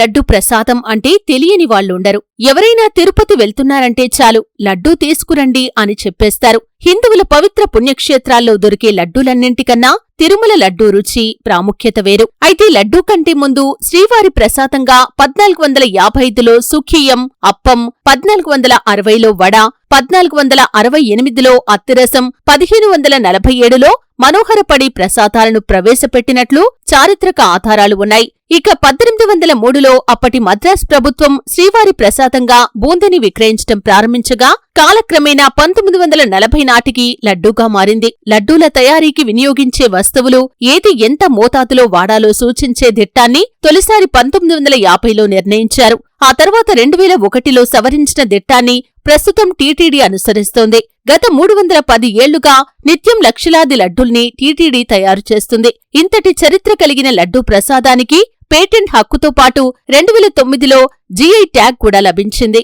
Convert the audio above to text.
లడ్డు ప్రసాదం అంటే తెలియని వాళ్ళుండరు. ఎవరైనా తిరుపతి వెళ్తున్నారంటే చాలు లడ్డూ తీసుకురండి అని చెప్పేస్తారు. హిందువుల పవిత్ర పుణ్యక్షేత్రాల్లో దొరికే లడ్డూలన్నింటికన్నా తిరుమల లడ్డూ రుచి, ప్రాముఖ్యత వేరు. అయితే లడ్డూ కంటే ముందు శ్రీవారి ప్రసాదంగా 1455లో సుఖీయం, అప్పం, 1460లో వడ, 1468లో అత్తిరసం, 1547లో మనోహరపడి ప్రసాదాలను ప్రవేశపెట్టినట్లు చారిత్రక ఆధారాలు ఉన్నాయి. ఇక 1803లో అప్పటి మద్రాస్ ప్రభుత్వం శ్రీవారి ప్రసాదంగా బూందీని విక్రయించటం ప్రారంభించగా కాలక్రమేణా 1940 నాటికి లడ్డూగా మారింది. లడ్డూల తయారీకి వినియోగించే వస్తువులు ఏది ఎంత మోతాదులో వాడాలో సూచించే దిట్టాన్ని తొలిసారి 1950లో నిర్ణయించారు. ఆ తర్వాత 2001లో సవరించిన దిట్టాన్ని ప్రస్తుతం టీటీడీ అనుసరిస్తోంది. గత 310 ఏళ్లుగా నిత్యం లక్షలాది లడ్డూల్ని టీటీడీ తయారు చేస్తుంది. ఇంతటి చరిత్ర కలిగిన లడ్డూ ప్రసాదానికి పేటెంట్ హక్కుతో పాటు 2009లో జీఐ ట్యాగ్ కూడా లభించింది.